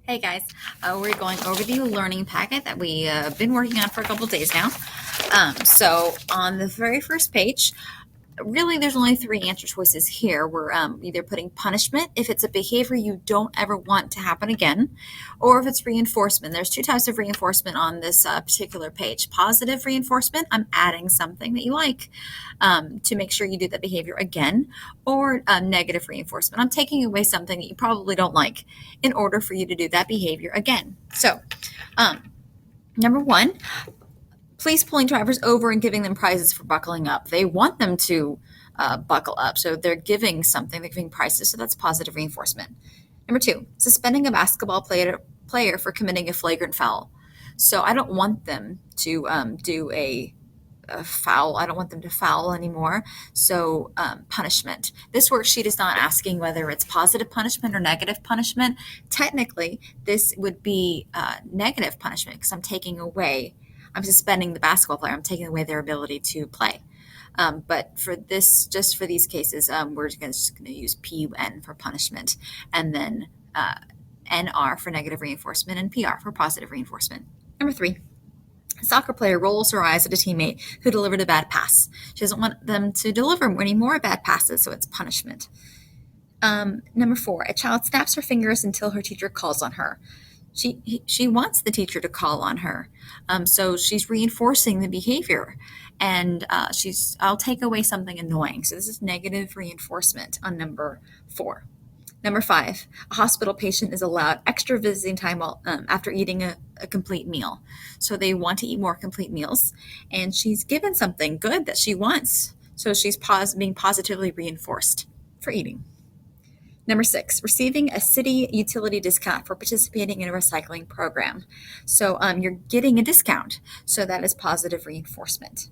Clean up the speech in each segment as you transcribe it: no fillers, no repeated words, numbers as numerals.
Hey guys, we're going over the learning packet that we've been working on for a couple days now. So on the very first page, really there's only three answer choices here. We're either putting punishment if it's a behavior you don't ever want to happen again, or if it's reinforcement. There's two types of reinforcement on this particular page. Positive reinforcement, I'm adding something that you like to make sure you do that behavior again, or negative reinforcement, I'm taking away something that you probably don't like in order for you to do that behavior again. So number one, police pulling drivers over and giving them prizes for buckling up. They want them to buckle up, so they're giving something, they're giving prizes, so that's positive reinforcement. Number two, suspending a basketball player for committing a flagrant foul. So I don't want them to do a foul. I don't want them to foul anymore. So punishment. This worksheet is not asking whether it's positive punishment or negative punishment. Technically, this would be negative punishment because I'm suspending the basketball player. I'm taking away their ability to play. But for this, just for these cases, we're just going to use PUN for punishment, and then NR for negative reinforcement, and PR for positive reinforcement. Number three, a soccer player rolls her eyes at a teammate who delivered a bad pass. She doesn't want them to deliver any more bad passes, so it's punishment. Number four, a child snaps her fingers until her teacher calls on her. She wants the teacher to call on her, so she's reinforcing the behavior, and I'll take away something annoying. So this is negative reinforcement on number four. Number five, a hospital patient is allowed extra visiting time after eating a complete meal. So they want to eat more complete meals, and she's given something good that she wants. So she's being positively reinforced for eating. Number six, receiving a city utility discount for participating in a recycling program. So you're getting a discount, so that is positive reinforcement.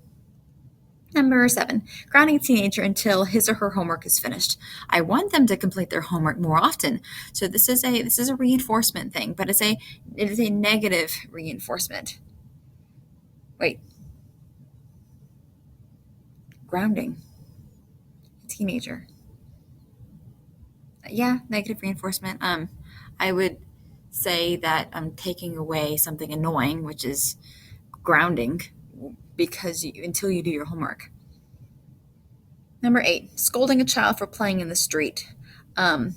Number seven, grounding a teenager until his or her homework is finished. I want them to complete their homework more often. So this is a reinforcement thing, but it is a negative reinforcement. Wait. Grounding a teenager. Yeah, negative reinforcement. I would say that I'm taking away something annoying, which is grounding, because until you do your homework. Number eight, scolding a child for playing in the street. I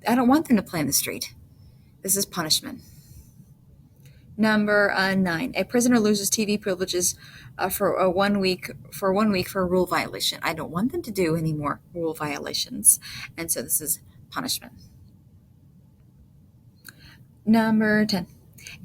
don't want them to play in the street. This is punishment. Number nine, a prisoner loses TV privileges for 1 week for a rule violation. I don't want them to do any more rule violations, and so this is punishment. Number 10,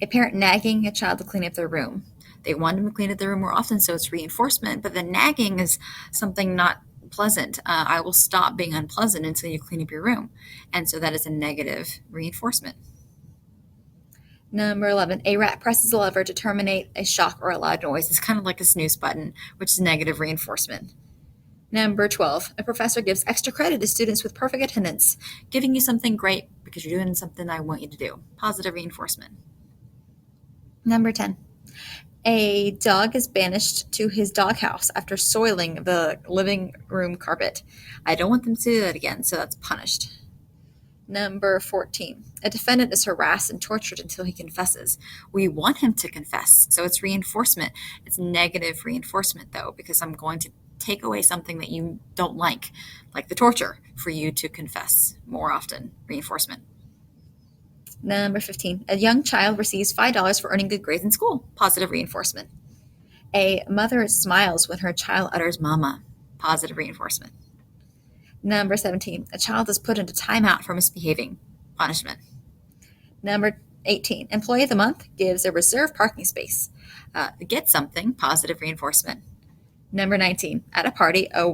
a parent nagging a child to clean up their room. They want them to clean up their room more often, so it's reinforcement, but the nagging is something not pleasant. I will stop being unpleasant until you clean up your room, and so that is a negative reinforcement. Number 11, a rat presses a lever to terminate a shock or a loud noise. It's kind of like a snooze button, which is negative reinforcement. Number 12, a professor gives extra credit to students with perfect attendance, giving you something great because you're doing something I want you to do. Positive reinforcement. Number 10, a dog is banished to his doghouse after soiling the living room carpet. I don't want them to do that again, so that's punished. Number 14, a defendant is harassed and tortured until he confesses. We want him to confess, so it's reinforcement. It's negative reinforcement, though, because I'm going to take away something that you don't like the torture, for you to confess more often. Reinforcement. Number 15, a young child receives $5 for earning good grades in school. Positive reinforcement. A mother smiles when her child utters mama. Positive reinforcement. Number 17, a child is put into timeout for misbehaving. Punishment. Number 18, employee of the month gives a reserved parking space. Get something. Positive reinforcement. Number 19, at a party, a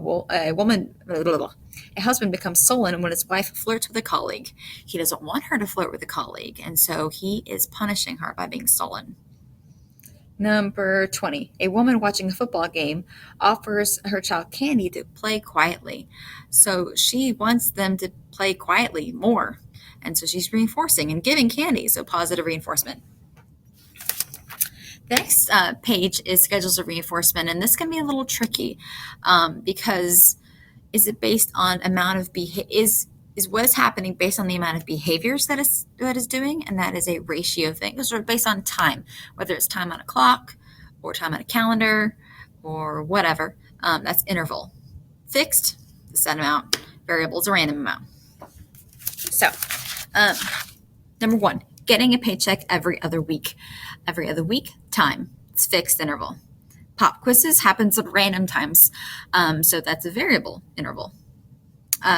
husband becomes sullen when his wife flirts with a colleague. He doesn't want her to flirt with a colleague, and so he is punishing her by being sullen. Number 20, a woman watching a football game offers her child candy to play quietly. So she wants them to play quietly more, and so she's reinforcing and giving candy, so positive reinforcement. The next page is schedules of reinforcement, and this can be a little tricky because is it based on amount of is what is happening based on the amount of behaviors that is doing, and that is a ratio thing. Those are based on time, whether it's time on a clock or time on a calendar or whatever. That's interval. Fixed, the set amount. Variable is a random amount. So, number 1, getting a paycheck every other week. Every other week, time. It's fixed interval. Pop quizzes happens at random times, so that's a variable interval.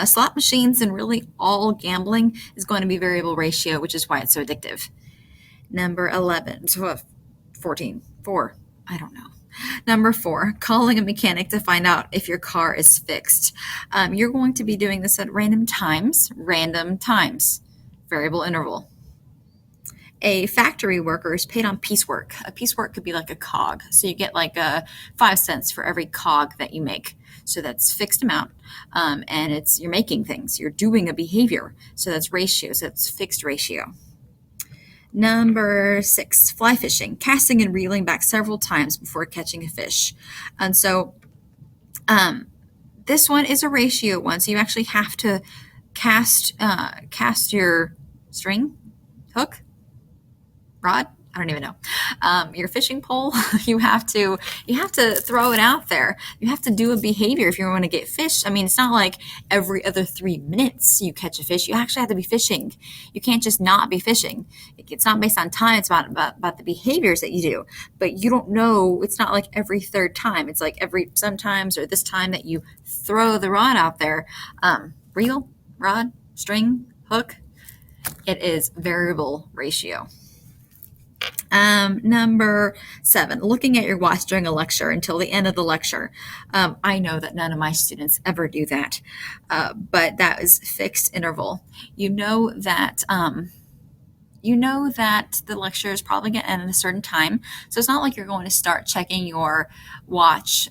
Slot machines and really all gambling is going to be variable ratio, which is why it's so addictive. Number 11, 12, 14, 4, I don't know. Number 4, calling a mechanic to find out if your car is fixed. You're going to be doing this at random times, variable interval. A factory worker is paid on piecework. A piecework could be like a cog. So you get like 5 cents for every cog that you make. So that's fixed amount. And you're making things. You're doing a behavior. So that's ratio. So that's fixed ratio. Number 6, fly fishing. Casting and reeling back several times before catching a fish. And so this one is a ratio one. So you actually have to cast your string, hook, rod, I don't even know, your fishing pole. you have to throw it out there. You have to do a behavior if you want to get fish. I mean, it's not like every other 3 minutes you catch a fish. You actually have to be fishing. You can't just not be fishing. It's not based on time. It's about the behaviors that you do. But you don't know. It's not like every third time. It's like sometimes or this time that you throw the rod out there. Reel, rod, string, hook. It is variable ratio. Number 7, looking at your watch during a lecture until the end of the lecture. I know that none of my students ever do that, but that is fixed interval. You know that the lecture is probably going to end at a certain time, so it's not like you're going to start checking your watch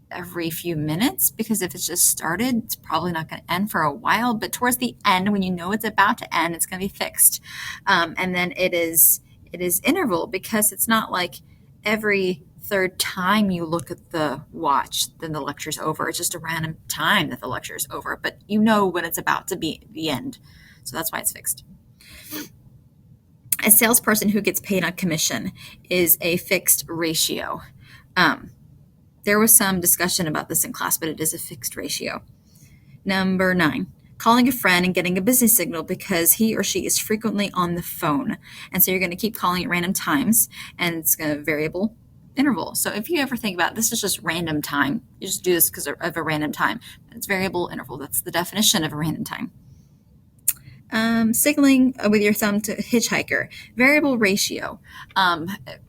every few minutes, because if it's just started, it's probably not going to end for a while. But towards the end, when you know it's about to end, it's going to be fixed, and then it is interval, because it's not like every third time you look at the watch, then the lecture's over. It's just a random time that the lecture is over, but you know when it's about to be the end. So that's why it's fixed. A salesperson who gets paid on commission is a fixed ratio. There was some discussion about this in class, but it is a fixed ratio. Number 9, calling a friend and getting a business signal because he or she is frequently on the phone. And so you're going to keep calling at random times, and it's going to variable interval. So if you ever think about this is just random time, you just do this because of a random time. It's variable interval. That's the definition of a random time. Signaling with your thumb to a hitchhiker, variable ratio.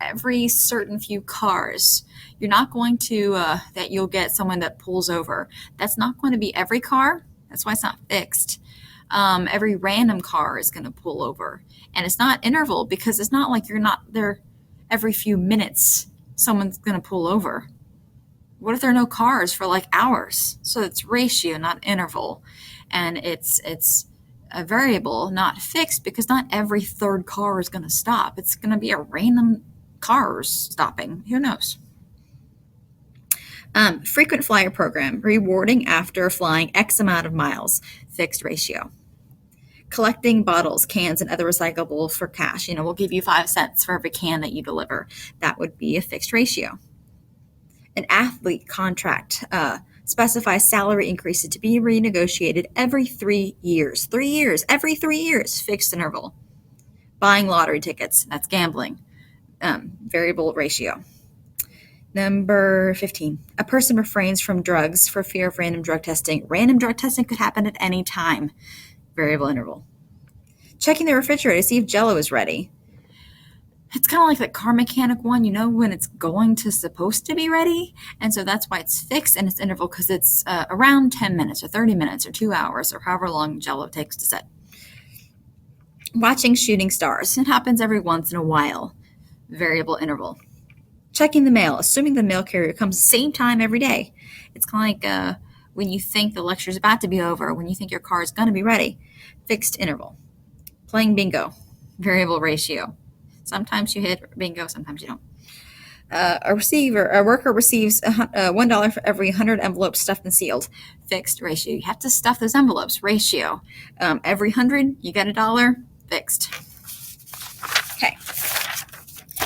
Every certain few cars, you're not going to, that you'll get someone that pulls over. That's not going to be every car. That's why it's not fixed. Every random car is going to pull over. And it's not interval, because it's not like you're not there every few minutes someone's going to pull over. What if there are no cars for like hours? So it's ratio, not interval. And it's a variable, not fixed, because not every third car is going to stop. It's going to be a random cars stopping. Who knows? Frequent flyer program, rewarding after flying X amount of miles, fixed ratio. Collecting bottles, cans, and other recyclables for cash. We'll give you 5 cents for every can that you deliver. That would be a fixed ratio. An athlete contract specifies salary increases to be renegotiated every 3 years. 3 years, every 3 years, fixed interval. Buying lottery tickets, that's gambling, variable ratio. Number 15, a person refrains from drugs for fear of random drug testing. Random drug testing could happen at any time, variable interval. Checking the refrigerator to see if Jell-O is ready. It's kind of like that car mechanic one, when it's supposed to be ready. And so that's why it's fixed and it's interval, because it's around 10 minutes or 30 minutes or 2 hours or however long Jell-O takes to set. Watching shooting stars. It happens every once in a while, variable interval. Checking the mail, assuming the mail carrier comes the same time every day. It's kind of like when you think the lecture is about to be over, when you think your car is going to be ready, fixed interval. Playing bingo, variable ratio. Sometimes you hit bingo, sometimes you don't. A worker receives $1 for every 100 envelopes stuffed and sealed. Fixed ratio. You have to stuff those envelopes. Ratio. Every 100, you get $1. Fixed. Okay.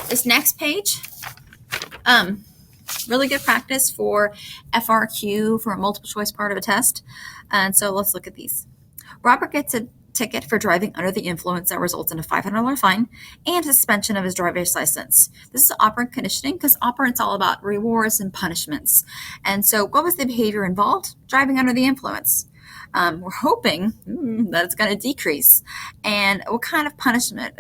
This next page, really good practice for FRQ, for a multiple choice part of a test. And so let's look at these. Robert gets a ticket for driving under the influence that results in a $500 fine and suspension of his driver's license. This is operant conditioning because operant's all about rewards and punishments. And so what was the behavior involved? Driving under the influence. We're hoping that it's going to decrease. And what kind of punishment,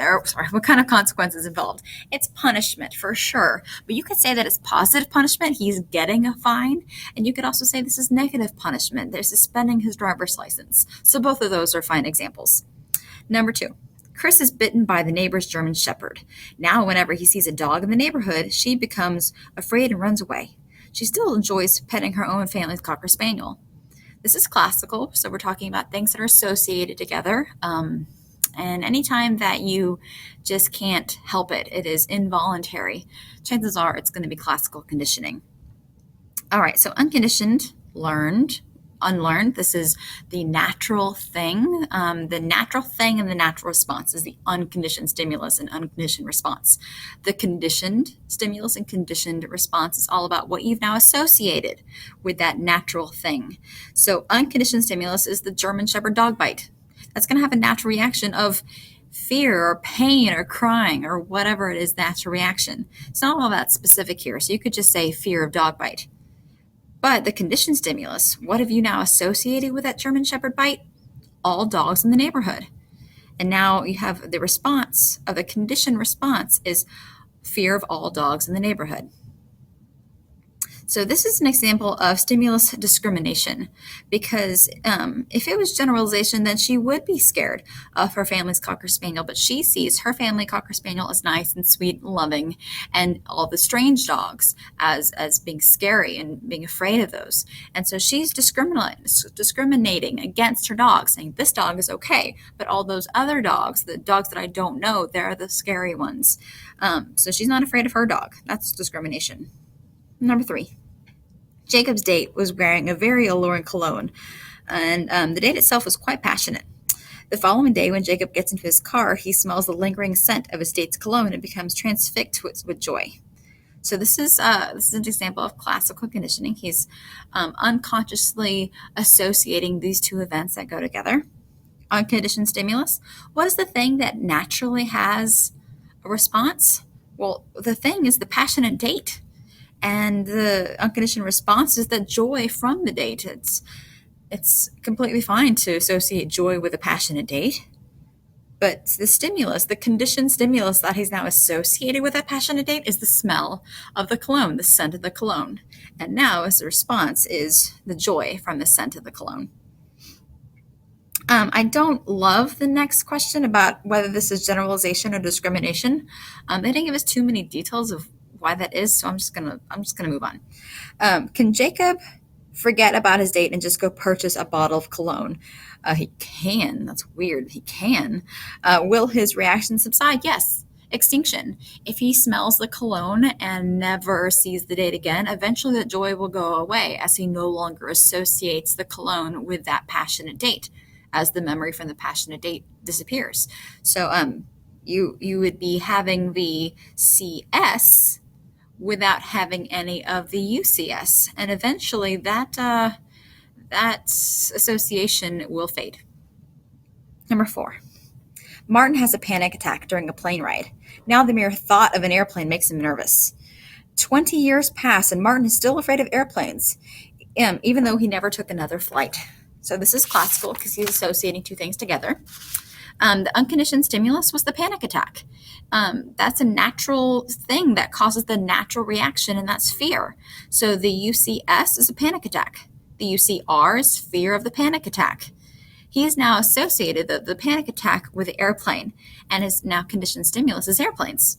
what kind of consequences involved? It's punishment for sure. But you could say that it's positive punishment. He's getting a fine. And you could also say this is negative punishment. They're suspending his driver's license. So both of those are fine examples. Number 2. Chris is bitten by the neighbor's German Shepherd. Now, whenever he sees a dog in the neighborhood, she becomes afraid and runs away. She still enjoys petting her own family's Cocker Spaniel. This is classical, so we're talking about things that are associated together. And anytime that you just can't help it, it is involuntary, chances are it's going to be classical conditioning. All right, so unconditioned, learned, unlearned. This is the natural thing. The natural thing and the natural response is the unconditioned stimulus and unconditioned response. The conditioned stimulus and conditioned response is all about what you've now associated with that natural thing. So unconditioned stimulus is the German Shepherd dog bite. That's going to have a natural reaction of fear or pain or crying or whatever it is, natural reaction. It's not all that specific here. So you could just say fear of dog bite. But the conditioned stimulus, what have you now associated with that German Shepherd bite? All dogs in the neighborhood. And now you have the response of the conditioned response is fear of all dogs in the neighborhood. So this is an example of stimulus discrimination because if it was generalization, then she would be scared of her family's Cocker Spaniel, but she sees her family Cocker Spaniel as nice and sweet and loving and all the strange dogs as being scary and being afraid of those. And so she's discriminating against her dog, saying this dog is okay, but all those other dogs, the dogs that I don't know, they're the scary ones. So she's not afraid of her dog. That's discrimination. Number 3. Jacob's date was wearing a very alluring cologne, and the date itself was quite passionate. The following day, when Jacob gets into his car, he smells the lingering scent of his date's cologne and becomes transfixed with joy. So this is an example of classical conditioning. He's unconsciously associating these two events that go together. Unconditioned stimulus. What is the thing that naturally has a response? Well, the thing is the passionate date. And the unconditioned response is the joy from the date. It's completely fine to associate joy with a passionate date. But the stimulus, the conditioned stimulus that he's now associated with that passionate date is the smell of the cologne, the scent of the cologne. And now as a response is the joy from the scent of the cologne. I don't love the next question about whether this is generalization or discrimination. They didn't give us too many details of why that is, so I'm just gonna move on. Can Jacob forget about his date and just go purchase a bottle of cologne? He can. That's weird. He can. Will his reaction subside? Yes. Extinction. If he smells the cologne and never sees the date again, eventually the joy will go away as he no longer associates the cologne with that passionate date, as the memory from the passionate date disappears. So you would be having the CS without having any of the UCS, and eventually that association will fade. Number 4. Martin has a panic attack during a plane ride. Now the mere thought of an airplane makes him nervous. 20 years pass and Martin is still afraid of airplanes, even though he never took another flight. So this is classical because he's associating two things together. The unconditioned stimulus was the panic attack. That's a natural thing that causes the natural reaction, and that's fear. So the UCS is a panic attack. The UCR is fear of the panic attack. He has now associated the panic attack with the airplane, and his now conditioned stimulus is airplanes.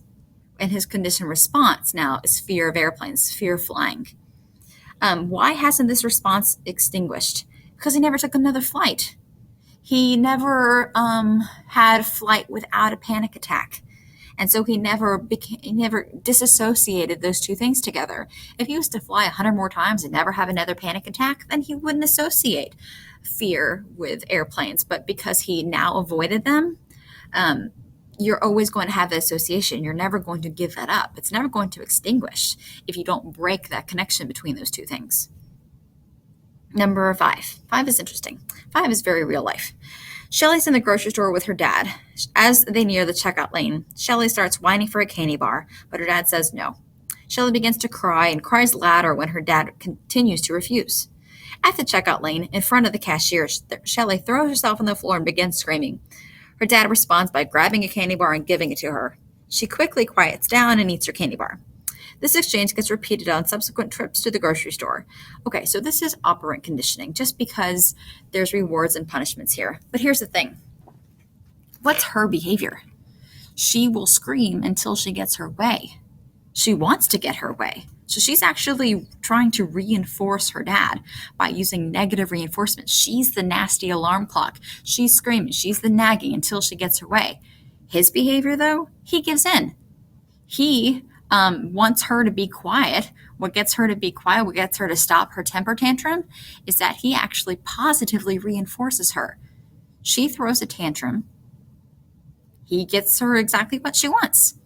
And his conditioned response now is fear of airplanes, fear of flying. Why hasn't this response extinguished? Because he never took another flight. He never had a flight without a panic attack. And so he never disassociated those two things together. If he was to fly 100 more times and never have another panic attack, then he wouldn't associate fear with airplanes. But because he now avoided them, um, you're always going to have the association. You're never going to give that up. It's never going to extinguish if you don't break that connection between those two things. Number 5. 5 is interesting. 5 is very real life. Shelly's in the grocery store with her dad. As they near the checkout lane, Shelly starts whining for a candy bar, but her dad says no. Shelly begins to cry and cries louder when her dad continues to refuse. At the checkout lane, in front of the cashier, Shelly throws herself on the floor and begins screaming. Her dad responds by grabbing a candy bar and giving it to her. She quickly quiets down and eats her candy bar. This exchange gets repeated on subsequent trips to the grocery store. Okay, so this is operant conditioning, just because there's rewards and punishments here. But here's the thing. What's her behavior? She will scream until she gets her way. She wants to get her way. So she's actually trying to reinforce her dad by using negative reinforcement. She's the nasty alarm clock. She's screaming. She's the nagging until she gets her way. His behavior, though, he gives in. He wants her to be quiet. What gets her to be quiet, what gets her to stop her temper tantrum, is that he actually positively reinforces her. She throws a tantrum. He gets her exactly what she wants.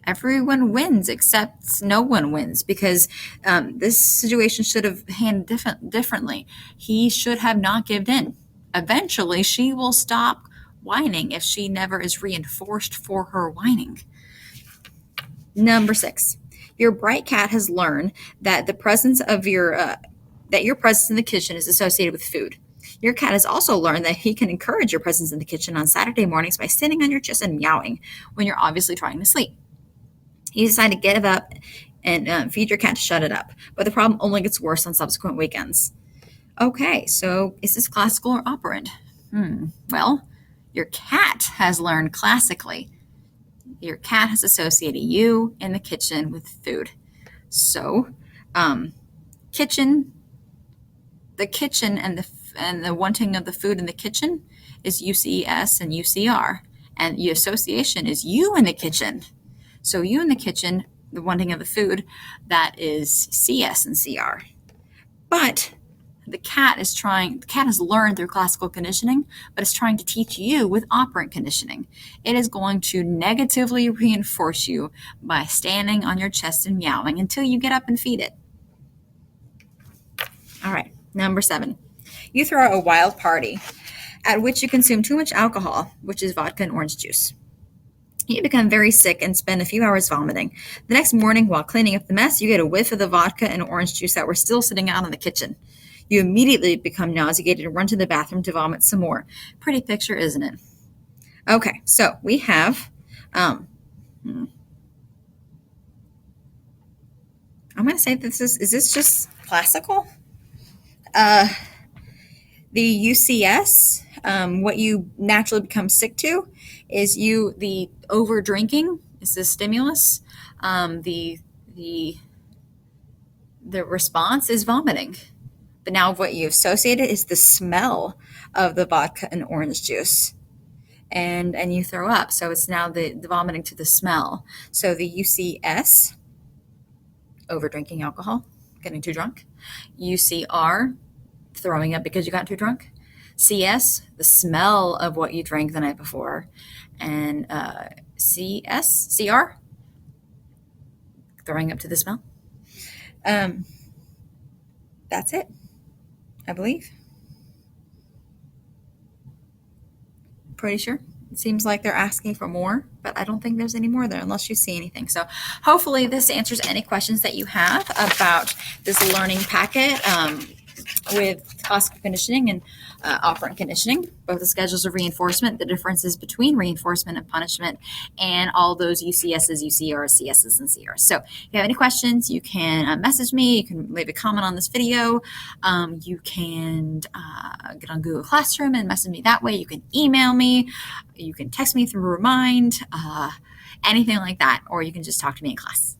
Everyone wins except no one wins, because this situation should have handled differently. He should have not given in. Eventually, she will stop whining if she never is reinforced for her whining. Number 6, your bright cat has learned that the presence of your presence in the kitchen is associated with food. Your cat has also learned that he can encourage your presence in the kitchen on Saturday mornings by sitting on your chest and meowing when you're obviously trying to sleep. You decide to get up and feed your cat to shut it up, but the problem only gets worse on subsequent weekends. Okay, so is this classical or operant? Well, your cat has learned classically. Your cat has associated you in the kitchen with food. So, kitchen, the kitchen and the wanting of the food in the kitchen is UCS and UCR, and the association is you in the kitchen. So you in the kitchen, the wanting of the food, that is CS and CR. But the cat has learned through classical conditioning, but it's trying to teach you with operant conditioning. It is going to negatively reinforce you by standing on your chest and meowing until you get up and feed it. All right, number 7. You throw a wild party at which you consume too much alcohol, which is vodka and orange juice. You become very sick and spend a few hours vomiting. The next morning, while cleaning up the mess, you get a whiff of the vodka and orange juice that were still sitting out in the kitchen. You immediately become nauseated and run to the bathroom to vomit some more. Pretty picture, isn't it? Okay, so we have, I'm going to say is this just classical? The UCS, what you naturally become sick to is the over drinking is the stimulus. The response is vomiting. But now what you associate it is the smell of the vodka and orange juice. And you throw up. So it's now the vomiting to the smell. So the UCS, over drinking alcohol, getting too drunk. UCR, throwing up because you got too drunk. CS, the smell of what you drank the night before. And CR, throwing up to the smell. That's it, I believe. Pretty sure. It seems like they're asking for more, but I don't think there's any more there unless you see anything. So hopefully this answers any questions that you have about this learning packet with classical conditioning and operant conditioning, both the schedules of reinforcement, the differences between reinforcement and punishment, and all those UCSs, UCRs, CSs, and CRs. So if you have any questions, you can message me. You can leave a comment on this video. You can get on Google Classroom and message me that way. You can email me. You can text me through Remind, anything like that, or you can just talk to me in class.